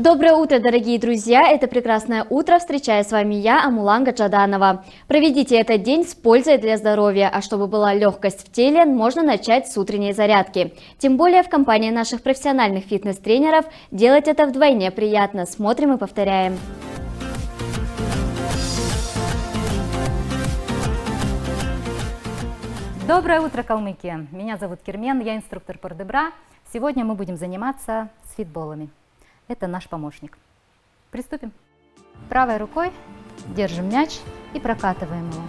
Доброе утро, дорогие друзья! Это прекрасное утро. Встречаю с вами я, Амулан Гаджаданова. Проведите этот день с пользой для здоровья, а чтобы была легкость в теле, можно начать с утренней зарядки. Тем более в компании наших профессиональных фитнес-тренеров делать это вдвойне приятно. Смотрим и повторяем. Доброе утро, Калмыкия! Меня зовут Кермен, я инструктор Пордебра. Сегодня мы будем заниматься с фитболами. Это наш помощник. Приступим. Правой рукой держим мяч и прокатываем его.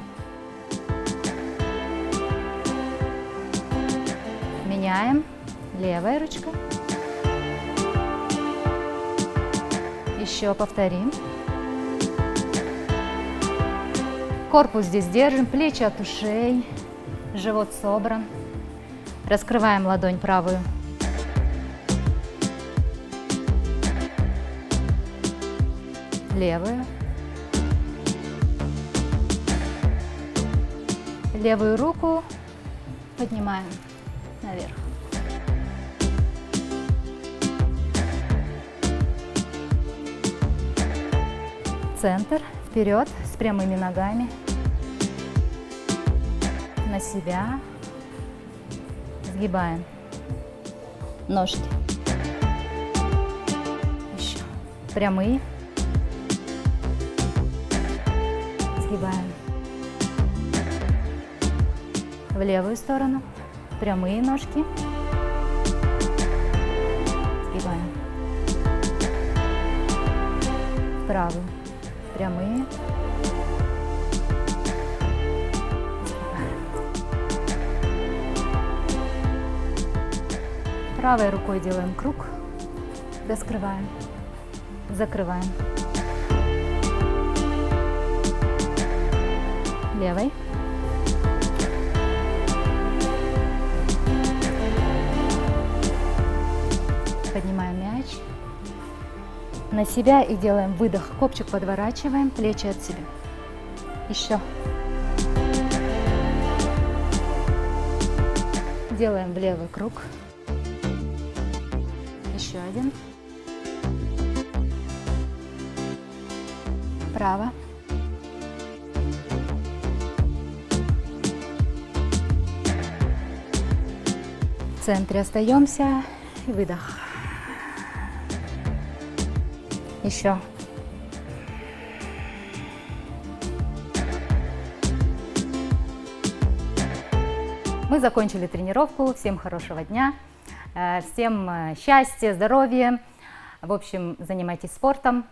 Меняем. Левая ручка. Еще повторим. Корпус здесь держим, плечи от ушей, живот собран. Раскрываем ладонь правую. Левую. Левую руку поднимаем наверх. Центр, вперед, с прямыми ногами. На себя. Сгибаем ножки. Еще. Прямые. Сгибаем. В левую сторону. Прямые ножки. Сгибаем. В правую. Прямые. Сгибаем. Правой рукой делаем круг. Раскрываем. Закрываем. Левой. Поднимаем мяч на себя и делаем выдох. Копчик подворачиваем, плечи от себя. Еще. Делаем в левый круг. Еще один. Вправо. В центре остаемся и выдох. Еще. Мы закончили тренировку. Всем хорошего дня, всем счастья, здоровья. В общем, занимайтесь спортом.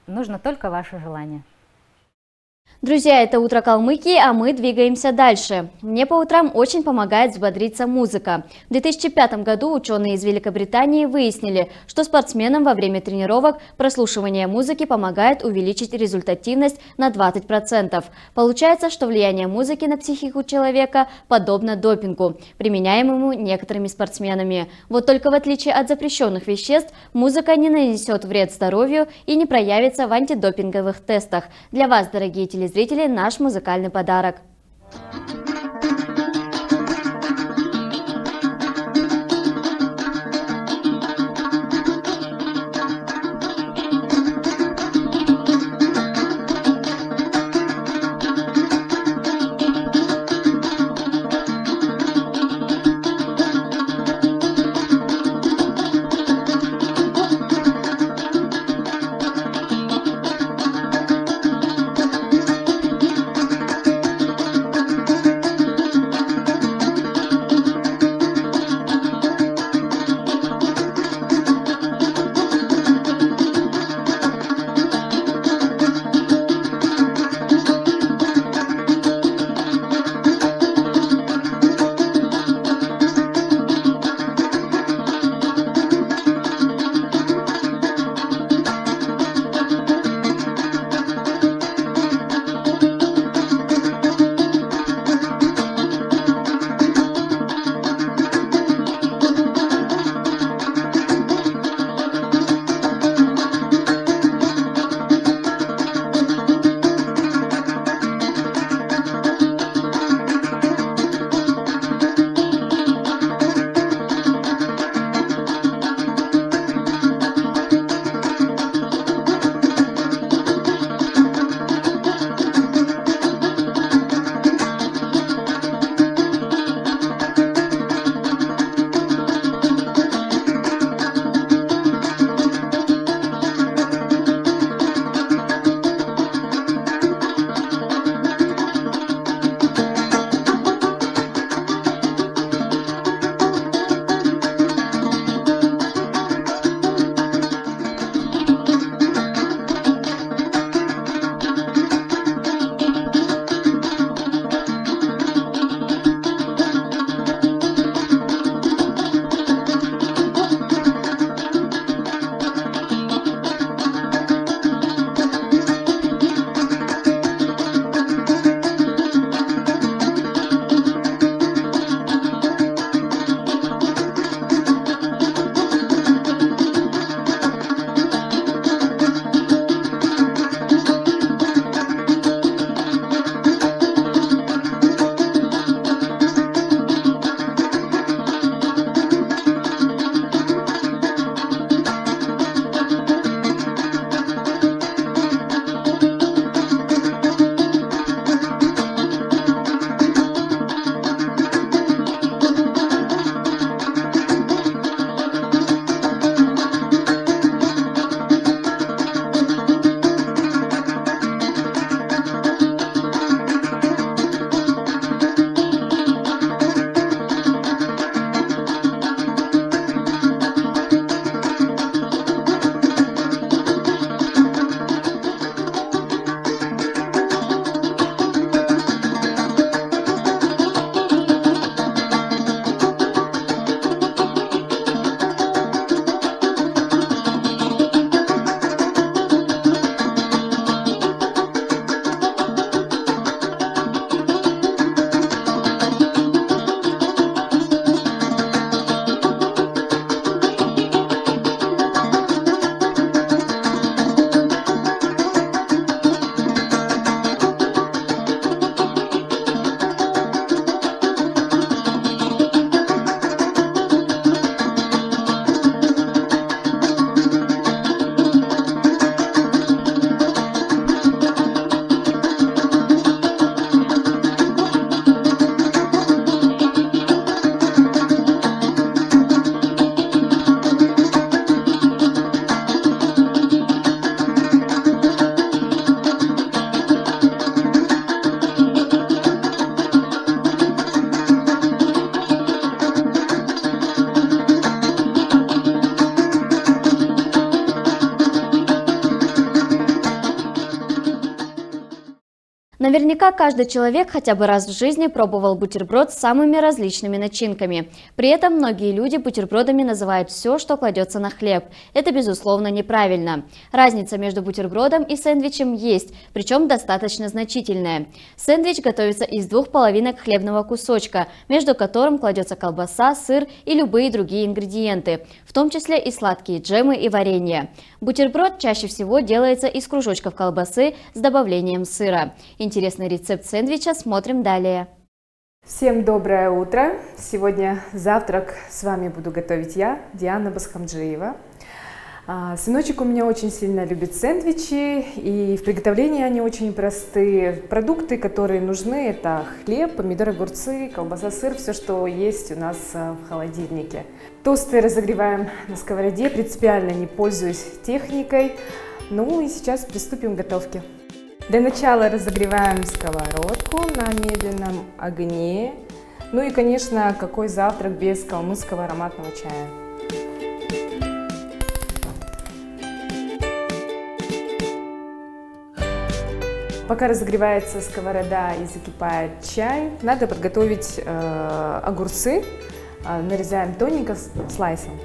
Нужно только ваше желание. Друзья, это «Утро Калмыкии», а мы двигаемся дальше. Мне по утрам очень помогает взбодриться музыка. В 2005 году ученые из Великобритании выяснили, что спортсменам во время тренировок прослушивание музыки помогает увеличить результативность на 20%. Получается, что влияние музыки на психику человека подобно допингу, применяемому некоторыми спортсменами. Вот только в отличие от запрещенных веществ, музыка не нанесет вред здоровью и не проявится в антидопинговых тестах. Для вас, дорогие телезрители, наш музыкальный подарок. Наверняка каждый человек хотя бы раз в жизни пробовал бутерброд с самыми различными начинками. При этом многие люди бутербродами называют все, что кладется на хлеб. Это, безусловно, неправильно. Разница между бутербродом и сэндвичем есть, причем достаточно значительная. Сэндвич готовится из двух половинок хлебного кусочка, между которым кладется колбаса, сыр и любые другие ингредиенты, в том числе и сладкие джемы и варенье. Бутерброд чаще всего делается из кружочков колбасы с добавлением сыра. Интересный рецепт сэндвича смотрим далее. Всем доброе утро! Сегодня завтрак с вами буду готовить я, Диана Басхамджиева. Сыночек у меня очень сильно любит сэндвичи, и в приготовлении они очень простые. Продукты, которые нужны, это хлеб, помидоры, огурцы, колбаса, сыр, все, что есть у нас в холодильнике. Тосты разогреваем на сковороде, принципиально не пользуюсь техникой. Ну и сейчас приступим к готовке. Для начала разогреваем сковородку на медленном огне. Ну и, конечно, какой завтрак без калмыцкого ароматного чая. Пока разогревается сковорода и закипает чай, надо подготовить огурцы. Нарезаем тоненько слайсом.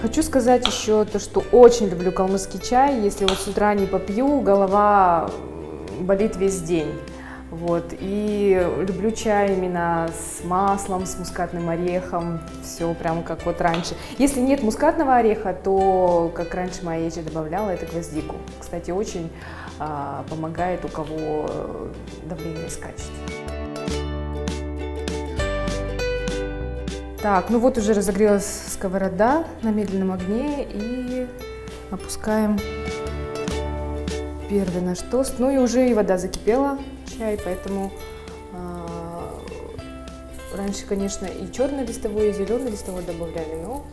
Хочу сказать еще то, что очень люблю калмыцкий чай. Если вот с утра не попью, голова болит весь день. Вот. И люблю чай именно с маслом, с мускатным орехом. Все прям как вот раньше. Если нет мускатного ореха, то, как раньше моя Ечи добавляла, это гвоздику. Кстати, очень помогает, у кого давление скачет. Так, ну вот уже разогрелась сковорода на медленном огне и опускаем первый наш тост. Ну и уже и вода закипела, чай, поэтому раньше, конечно, и черный листовой, и зеленый листовой добавляли, но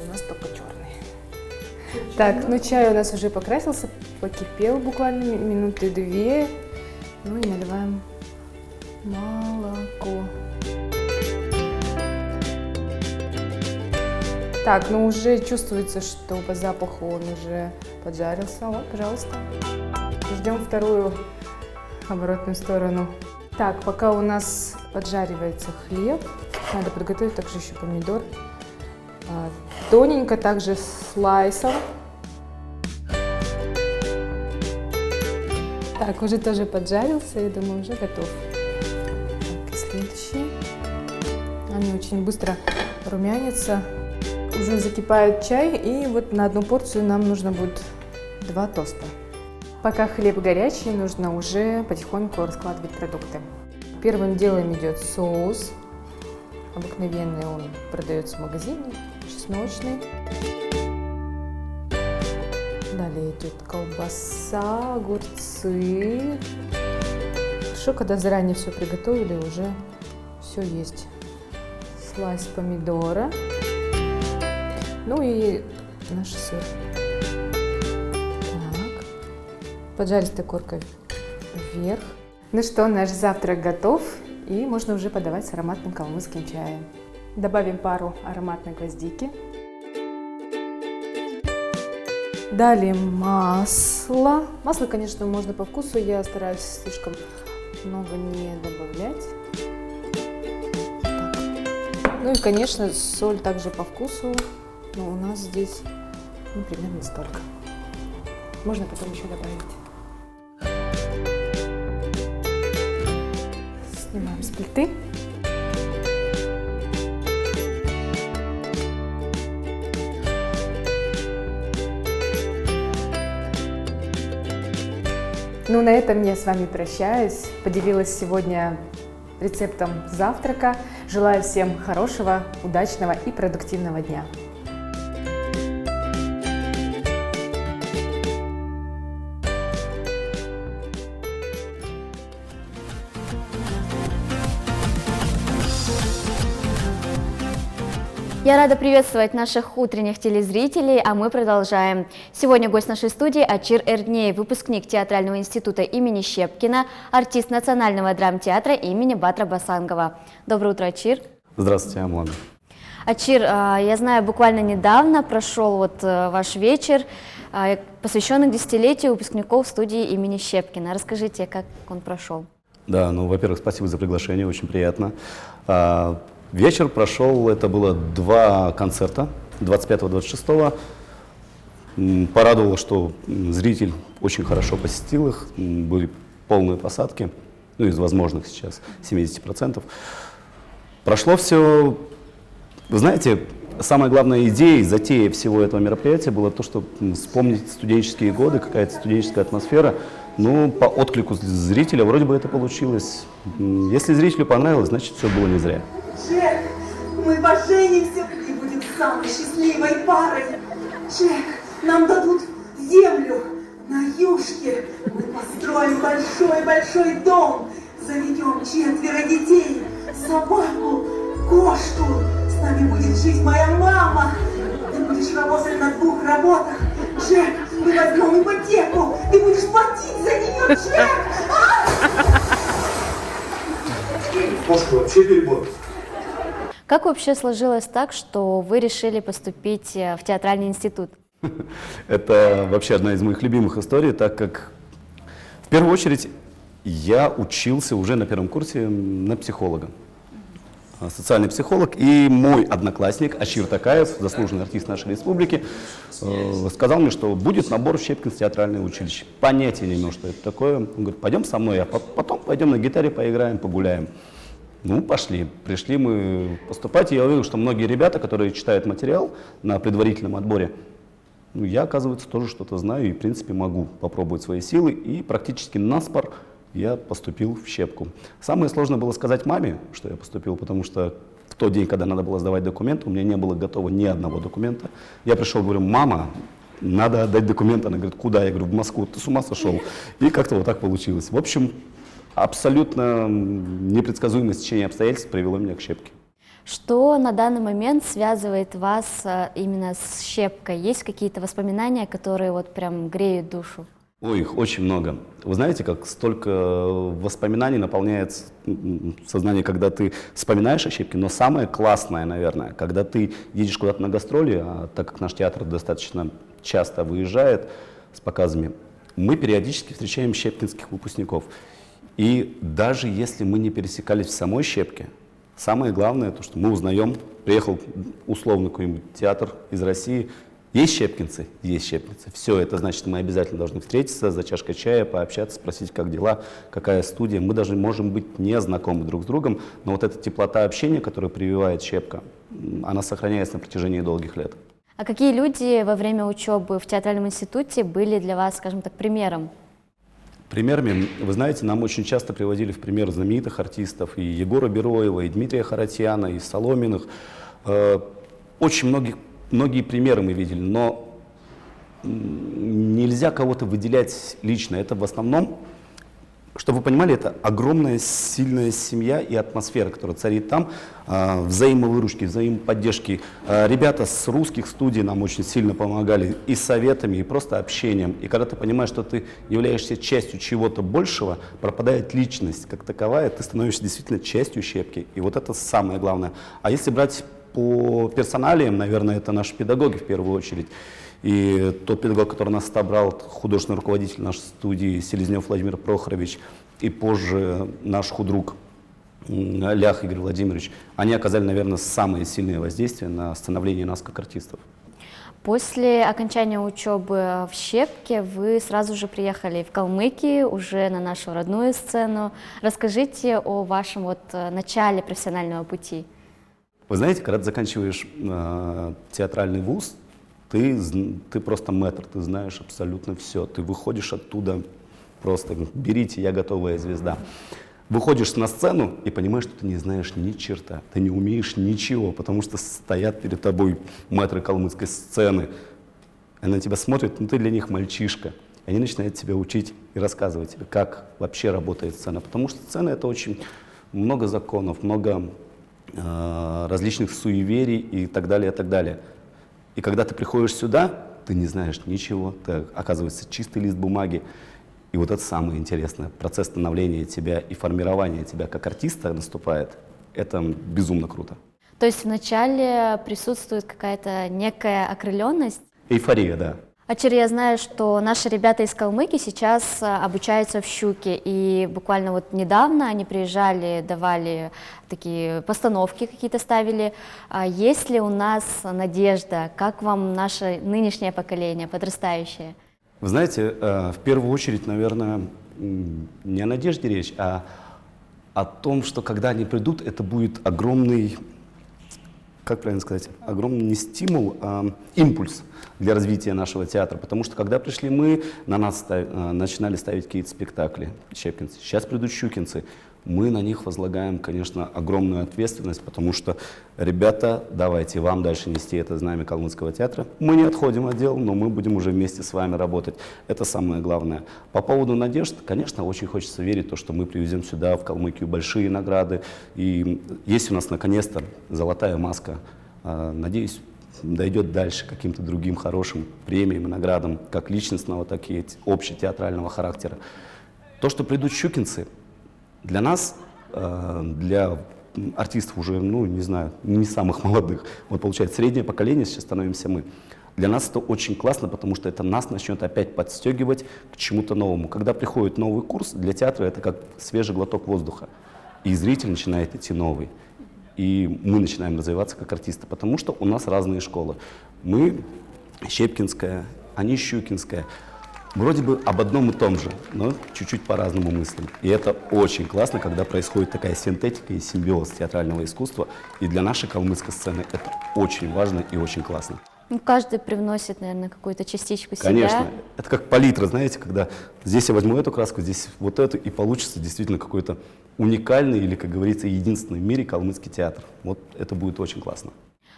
у нас только черный. Так, ну чай у нас уже покрасился, покипел буквально минуты 2. Ну и наливаем молоко. Так, ну уже чувствуется, что по запаху он уже поджарился. Вот, пожалуйста. Ждем вторую оборотную сторону. Так, пока у нас поджаривается хлеб, надо подготовить также еще помидор. Тоненько также слайсом. Так, уже тоже поджарился, я думаю, уже готов. Так, и следующий. Они очень быстро румянятся. Уже закипает чай, и вот на одну порцию нам нужно будет 2 тоста. Пока хлеб горячий, нужно уже потихоньку раскладывать продукты. Первым делом идет соус. Обыкновенный, он продается в магазине, чесночный. Далее идет колбаса, огурцы. Хорошо, когда заранее все приготовили, уже все есть. Слайс помидора. Ну и наш сыр. Так. Поджаристая корка вверх. Ну что, наш завтрак готов, и можно уже подавать с ароматным калмыцким чаем. Добавим пару ароматной гвоздики. Далее масло. Масло, конечно, можно по вкусу, я стараюсь слишком много не добавлять. Так. Ну и, конечно, соль также по вкусу. Но у нас здесь примерно столько. Можно потом еще добавить. Снимаем с плиты. Ну, на этом я с вами прощаюсь. Поделилась сегодня рецептом завтрака. Желаю всем хорошего, удачного и продуктивного дня. Я рада приветствовать наших утренних телезрителей, а мы продолжаем. Сегодня гость нашей студии Ачир Эрдней, выпускник театрального института имени Щепкина, артист Национального драмтеатра имени Батра Басангова. Доброе утро, Ачир. Здравствуйте, Амона. Ачир, я знаю, буквально недавно прошел ваш вечер посвященный к десятилетию выпускников студии имени Щепкина. Расскажите, как он прошел? Да, ну, во-первых, спасибо за приглашение, очень приятно. Вечер прошел, это было 2 концерта, 25-26. Порадовало, что зритель очень хорошо посетил их, были полные посадки, ну, из возможных сейчас 70%. Прошло все, вы знаете, самая главная идея, затея всего этого мероприятия было то, что вспомнить студенческие годы, какая-то студенческая атмосфера. Ну, по отклику зрителя вроде бы это получилось. Если зрителю понравилось, значит, все было не зря. Джек, мы поженимся и будем самой счастливой парой. Джек, нам дадут землю на юшке. Мы построим большой-большой дом. Заведем 4 детей, собаку, кошку. С нами будет жить моя мама. Ты будешь работать на 2 работах. Джек, мы возьмем ипотеку. Ты будешь платить за нее, Джек! Кошка вообще перебор. Как вообще сложилось так, что вы решили поступить в театральный институт? Это вообще одна из моих любимых историй, так как в первую очередь я учился уже на 1-м курсе на психолога. Социальный психолог, и мой одноклассник Ачир Такаев, заслуженный артист нашей республики, сказал мне, что будет набор в Щепкинское театральное училище. Понятия не имел, что это такое. Он говорит, пойдем со мной, а потом пойдем на гитаре поиграем, погуляем. Ну, пошли. Пришли мы поступать, и я увидел, что многие ребята, которые читают материал на предварительном отборе, ну, я, оказывается, тоже что-то знаю и, в принципе, могу попробовать свои силы, и практически наспор я поступил в Щепку. Самое сложное было сказать маме, что я поступил, потому что в тот день, когда надо было сдавать документы, у меня не было готово ни одного документа. Я пришел, говорю, мама, надо отдать документы. Она говорит, куда? Я говорю, в Москву. Ты с ума сошел? И как-то вот так получилось. В общем, абсолютно непредсказуемое стечение обстоятельств привело меня к Щепке. Что на данный момент связывает вас именно с Щепкой? Есть какие-то воспоминания, которые вот прям греют душу? Ой, их очень много. Вы знаете, как столько воспоминаний наполняет сознание, когда ты вспоминаешь о Щепке, но самое классное, наверное, когда ты едешь куда-то на гастроли, а так как наш театр достаточно часто выезжает с показами, мы периодически встречаем щепкинских выпускников. И даже если мы не пересекались в самой Щепке, самое главное, то, что мы узнаем, приехал условно какой-нибудь театр из России, есть щепкинцы? Есть щепкинцы. Все, это значит, мы обязательно должны встретиться за чашкой чая, пообщаться, спросить, как дела, какая студия. Мы даже можем быть не знакомы друг с другом, но вот эта теплота общения, которую прививает Щепка, она сохраняется на протяжении долгих лет. А какие люди во время учебы в театральном институте были для вас, скажем так, примером? Примерами, вы знаете, нам очень часто приводили в пример знаменитых артистов, и Егора Бероева, и Дмитрия Харатьяна, и Соломиных. Очень многие примеры мы видели, но нельзя кого-то выделять лично. Это в основном, чтобы вы понимали, это огромная сильная семья и атмосфера, которая царит там, взаимовыручки, взаимоподдержки. Ребята с русских студий нам очень сильно помогали и советами, и просто общением. И когда ты понимаешь, что ты являешься частью чего-то большего, пропадает личность как таковая, ты становишься действительно частью Щепки. И вот это самое главное. А если брать по персоналиям, наверное, это наши педагоги в первую очередь. И тот педагог, который нас отобрал, художественный руководитель нашей студии Селезнев Владимир Прохорович, и позже наш худрук Лях Игорь Владимирович, они оказали, наверное, самые сильные воздействия на становление нас как артистов. После окончания учебы в Щепке вы сразу же приехали в Калмыкию, уже на нашу родную сцену. Расскажите о вашем начале профессионального пути. Вы знаете, когда ты заканчиваешь театральный вуз, ты просто мэтр, ты знаешь абсолютно все. Ты выходишь оттуда просто, берите, я готовая звезда. Выходишь на сцену и понимаешь, что ты не знаешь ни черта, ты не умеешь ничего, потому что стоят перед тобой мэтры калмыцкой сцены. Они на тебя смотрят, ну ты для них мальчишка. И они начинают тебя учить и рассказывать тебе, как вообще работает сцена. Потому что сцена — это очень много законов, много различных суеверий и так далее, и так далее. И когда ты приходишь сюда, ты не знаешь ничего, ты, оказывается, чистый лист бумаги. И вот это самое интересное, процесс становления тебя и формирования тебя как артиста наступает, это безумно круто. То есть вначале присутствует какая-то некая окрыленность? Эйфория, да. Ачир, я знаю, что наши ребята из Калмыкии сейчас обучаются в Щуке, и буквально вот недавно они приезжали, давали такие постановки какие-то ставили. Есть ли у нас надежда? Как вам наше нынешнее поколение, подрастающее? Вы знаете, в первую очередь, наверное, не о надежде речь, а о том, что когда они придут, это будет огромный, как правильно сказать, огромный не стимул, а импульс для развития нашего театра. Потому что когда пришли мы, на нас начинали ставить какие-то спектакли, щепкинцы. Сейчас придут щукинцы. Мы на них возлагаем, конечно, огромную ответственность, потому что, ребята, давайте вам дальше нести это знамя калмыцкого театра. Мы не отходим от дел, но мы будем уже вместе с вами работать. Это самое главное. По поводу надежд, конечно, очень хочется верить в то, что мы привезем сюда, в Калмыкию, большие награды. И есть у нас, наконец-то, золотая маска. Надеюсь, дойдет дальше к каким-то другим хорошим премиям и наградам, как личностного, так и общетеатрального характера. То, что придут щукинцы, для нас, для артистов уже, ну, не знаю, не самых молодых, вот получается, среднее поколение сейчас становимся мы. Для нас это очень классно, потому что это нас начнет опять подстегивать к чему-то новому. Когда приходит новый курс, для театра это как свежий глоток воздуха. И зритель начинает идти новый. И мы начинаем развиваться как артисты, потому что у нас разные школы. Мы щепкинская, они щукинская. Вроде бы об одном и том же, но чуть-чуть по-разному мыслим. И это очень классно, когда происходит такая синтетика и симбиоз театрального искусства. И для нашей калмыцкой сцены это очень важно и очень классно. Ну, каждый привносит, наверное, какую-то частичку себя. Конечно. Это как палитра, знаете, когда здесь я возьму эту краску, здесь вот эту, и получится действительно какой-то уникальный или, как говорится, единственный в мире калмыцкий театр. Вот это будет очень классно.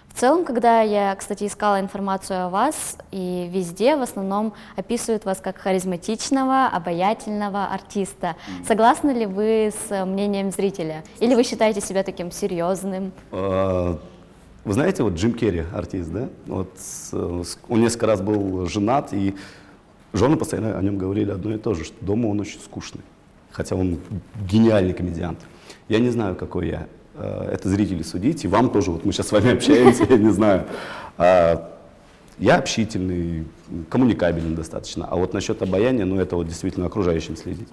В целом, когда я, кстати, искала информацию о вас, и везде в основном описывают вас как харизматичного, обаятельного артиста. Согласны ли вы с мнением зрителя? Или вы считаете себя таким серьезным? Вы знаете, вот Джим Керри, артист, да? Вот он несколько раз был женат, и жены постоянно о нем говорили одно и то же, что дома он очень скучный, хотя он гениальный комедиант. Я не знаю, какой я. Это зрители судить, и вам тоже, вот мы сейчас с вами общаемся, я не знаю. Я общительный, коммуникабельный достаточно, а вот насчет обаяния, ну это вот действительно окружающим следить.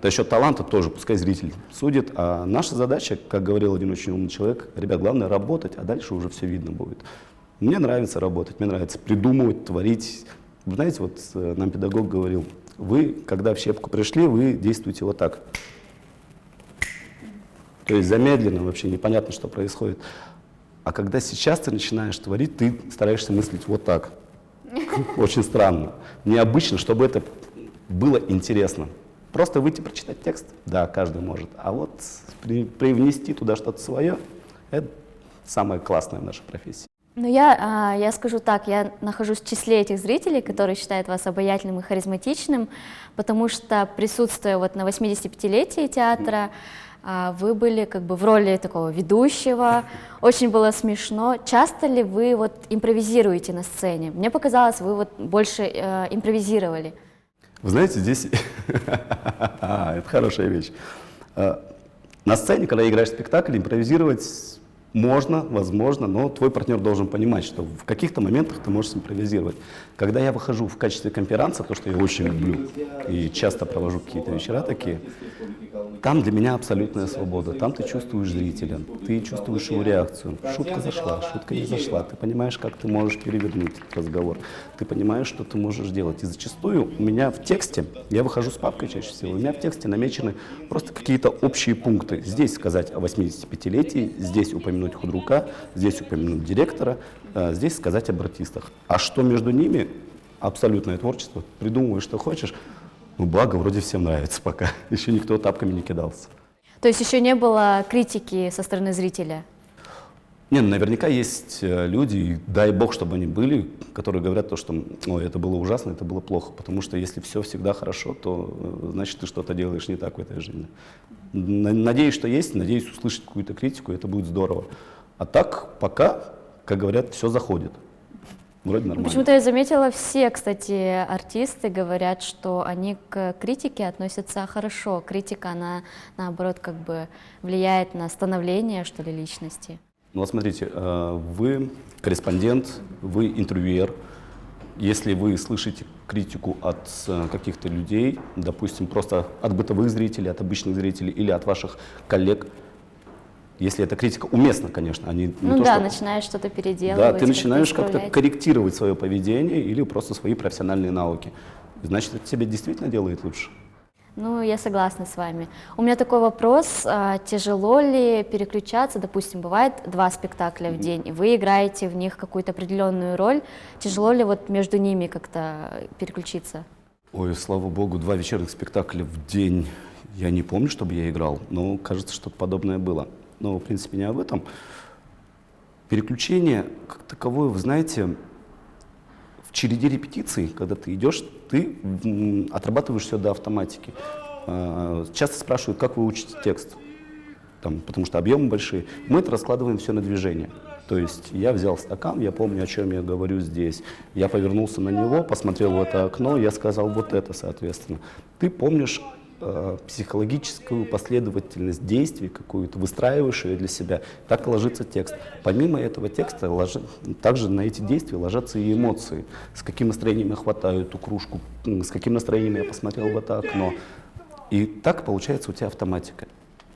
Насчет таланта тоже, пускай зритель судит, а наша задача, как говорил один очень умный человек, ребят, главное работать, а дальше уже все видно будет. Мне нравится работать, мне нравится придумывать, творить. Вы знаете, вот нам педагог говорил, вы, когда в щепку пришли, вы действуете вот так. То есть замедленно, вообще непонятно, что происходит. А когда сейчас ты начинаешь творить, ты стараешься мыслить вот так. Очень странно. Необычно, чтобы это было интересно. Просто выйти прочитать текст, да, каждый может. А вот привнести туда что-то свое, это самое классное в нашей профессии. Ну, я скажу так, я нахожусь в числе этих зрителей, которые считают вас обаятельным и харизматичным, потому что, присутствуя вот на 85-летии театра, вы были как бы в роли такого ведущего, очень было смешно. Часто ли вы вот импровизируете на сцене? Мне показалось, вы вот больше импровизировали. Вы знаете, здесь это хорошая вещь. На сцене, когда играешь спектакль, импровизировать можно, возможно, но твой партнер должен понимать, что в каких-то моментах ты можешь импровизировать. Когда я выхожу в качестве конферанса, то, что я очень люблю и часто провожу какие-то вечера такие, там для меня абсолютная свобода. Там ты чувствуешь зрителя, ты чувствуешь его реакцию. Шутка зашла, шутка не зашла. Ты понимаешь, как ты можешь перевернуть этот разговор. Ты понимаешь, что ты можешь делать. И зачастую у меня в тексте, я выхожу с папкой чаще всего, у меня в тексте намечены просто какие-то общие пункты. Здесь сказать о 85-летии, здесь упомянуть худрука, здесь упомянуть директора, здесь сказать об артистах. А что между ними? Абсолютное творчество. Придумывай, что хочешь. Ну, благо, вроде всем нравится пока. Еще никто тапками не кидался. То есть еще не было критики со стороны зрителя? Не, ну, наверняка есть люди, и дай бог, чтобы они были, которые говорят то, что ой, это было ужасно, это было плохо. Потому что если все всегда хорошо, то значит ты что-то делаешь не так в этой жизни. Надеюсь, что есть, надеюсь услышать какую-то критику, это будет здорово. А так пока, как говорят, все заходит. Вроде нормально. Почему-то я заметила, все, кстати, артисты говорят, что они к критике относятся хорошо. Критика, она, наоборот, как бы влияет на становление, что ли, личности. Ну вот смотрите, вы корреспондент, вы интервьюер. если вы слышите критику от каких-то людей, допустим, просто от бытовых зрителей, от обычных зрителей или от ваших коллег, если эта критика уместна, конечно, они Ну да, начинаешь что-то переделывать. Да, ты начинаешь как-то исправлять. корректировать свое поведение или просто свои профессиональные навыки. Значит, это тебя действительно делает лучше. Ну, я согласна с вами. У меня такой вопрос, тяжело ли переключаться, допустим, бывает 2 спектакля в день, и вы играете в них какую-то определенную роль, тяжело ли вот между ними как-то переключиться? Ой, слава богу, 2 вечерних спектакля в день я не помню, чтобы я играл, но кажется, что-то подобное было. Но, в принципе, не об этом. Переключение, как таковое, вы знаете, в череде репетиций, когда ты идешь, ты отрабатываешь все до автоматики. Часто спрашивают, как вы учите текст, потому что объемы большие. Мы это раскладываем все на движение. То есть я взял стакан, я помню, о чем я говорю здесь. Я повернулся на него, посмотрел в это окно, я сказал вот это, соответственно. Ты помнишь психологическую последовательность действий какую-то, выстраиваешь ее для себя, так ложится текст. Помимо этого текста, также на эти действия ложатся и эмоции. С каким настроением я хватаю эту кружку, с каким настроением я посмотрел в это окно. И так получается у тебя автоматика.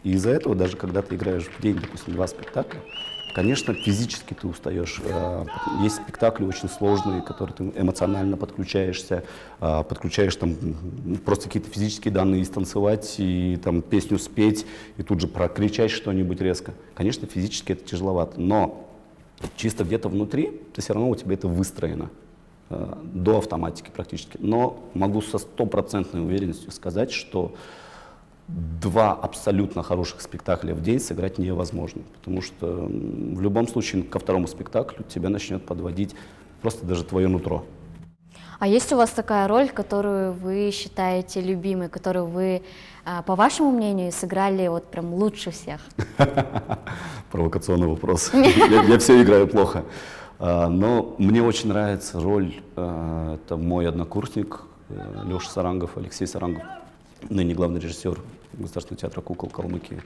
И из-за этого, даже когда ты играешь в день, допустим, 2 спектакля, конечно, физически ты устаешь. Есть спектакли очень сложные, которые ты эмоционально подключаешься, подключаешь там просто какие-то физические данные, и станцевать, и там песню спеть, и тут же прокричать что-нибудь резко. Конечно, физически это тяжеловато, но чисто где-то внутри, все равно у тебя это выстроено до автоматики практически. Но могу со 100% уверенностью сказать, что 2 абсолютно хороших спектакля в день сыграть невозможно, потому что в любом случае ко 2-му спектаклю тебя начнет подводить просто даже твое нутро. А есть у вас такая роль, которую вы считаете любимой, которую вы, по вашему мнению, сыграли вот прям лучше всех? Провокационный вопрос. Я все играю плохо. Но мне очень нравится роль, это мой однокурсник Леша Сарангов, Алексей Сарангов, ныне главный режиссер Государственного театра кукол Калмыкии.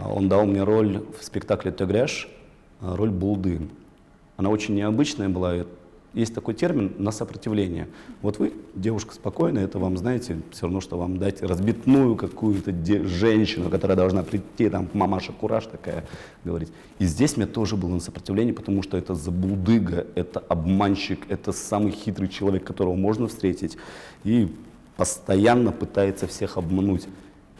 Он дал мне роль в спектакле «Тегряш», роль Булды. Она очень необычная была. Есть такой термин «на сопротивление». Вот вы, девушка спокойная, это вам, знаете, все равно, что вам дать разбитную какую-то женщину, которая должна прийти, там, мамаша-кураж такая, говорить. И здесь мне тоже было на сопротивление, потому что это забулдыга, это обманщик, это самый хитрый человек, которого можно встретить, и постоянно пытается всех обмануть.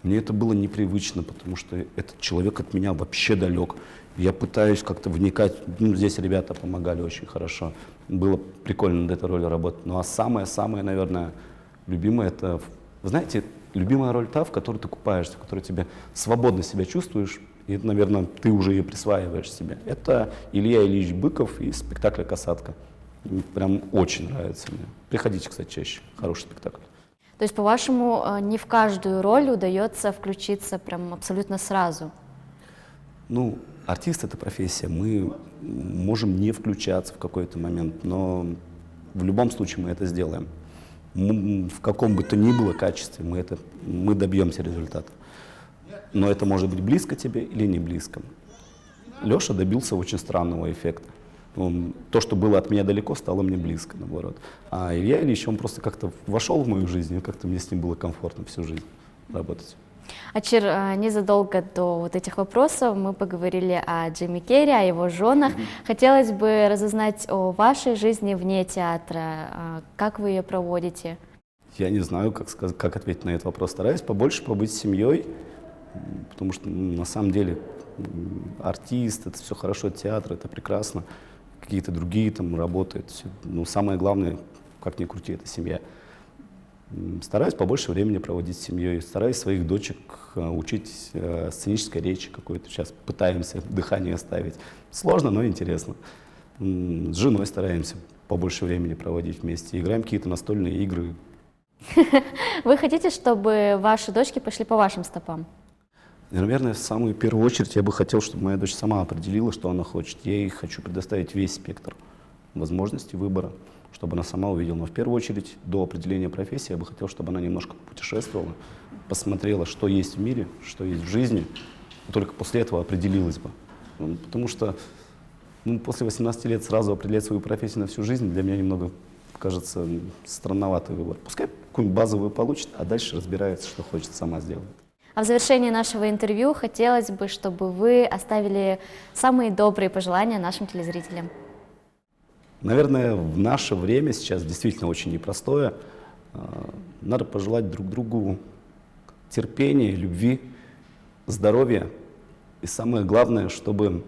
Мне это было непривычно, потому что этот человек от меня вообще далек. Я пытаюсь как-то вникать. Здесь ребята помогали очень хорошо. Было прикольно над этой ролью работать. Ну а самое-самое, наверное, любимое, это, вы знаете, любимая роль та, в которой ты купаешься, в которой тебе свободно себя чувствуешь. И это, наверное, ты уже ее присваиваешь себе. Это Илья Ильич Быков из спектакля «Касатка». Прям очень нравится мне. Приходите, кстати, чаще. Хороший спектакль. То есть, по-вашему, не в каждую роль удается включиться прям абсолютно сразу? Ну, артист — это профессия. Мы можем не включаться в какой-то момент, но в любом случае мы это сделаем. В каком бы то ни было качестве мы добьемся результата. Но это может быть близко тебе или не близко. Леша добился очень странного эффекта. То, что было от меня далеко, стало мне близко, наоборот. А Илья Ильич, он просто как-то вошел в мою жизнь, и как-то мне с ним было комфортно всю жизнь работать. Ачир, незадолго до вот этих вопросов мы поговорили о Джимми Керри, о его женах. Хотелось бы разузнать о вашей жизни вне театра. Как вы ее проводите? Я не знаю, как ответить на этот вопрос. Стараюсь побольше побыть с семьей, потому что на самом деле артист, это все хорошо, театр, это прекрасно. Какие-то другие там работы. Ну, самое главное, как ни крути, это семья. Стараюсь побольше времени проводить с семьей, стараюсь своих дочек учить сценической речи какой-то. Сейчас пытаемся дыхание ставить. Сложно, но интересно. С женой стараемся побольше времени проводить вместе. Играем какие-то настольные игры. Вы хотите, чтобы ваши дочки пошли по вашим стопам? И, наверное, в самую первую очередь я бы хотел, чтобы моя дочь сама определила, что она хочет. Я ей хочу предоставить весь спектр возможностей выбора, чтобы она сама увидела. Но в первую очередь, до определения профессии, я бы хотел, чтобы она немножко путешествовала, посмотрела, что есть в мире, что есть в жизни, и только после этого определилась бы. Потому что после 18 лет сразу определять свою профессию на всю жизнь для меня немного кажется, странноватый выбор. Пускай какую-нибудь базовую получит, а дальше разбирается, что хочет, сама сделать. А в завершении нашего интервью хотелось бы, чтобы вы оставили самые добрые пожелания нашим телезрителям. Наверное, в наше время сейчас действительно очень непростое. Надо пожелать друг другу терпения, любви, здоровья. И самое главное, чтобы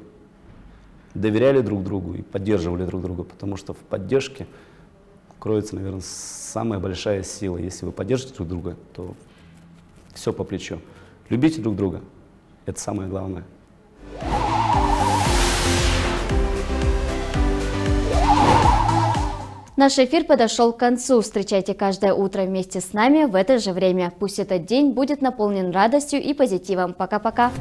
доверяли друг другу и поддерживали друг друга, потому что в поддержке кроется, наверное, самая большая сила. Если вы поддержите друг друга, то все по плечу. Любите друг друга. Это самое главное. Наш эфир подошел к концу. Встречайте каждое утро вместе с нами в это же время. Пусть этот день будет наполнен радостью и позитивом. Пока-пока.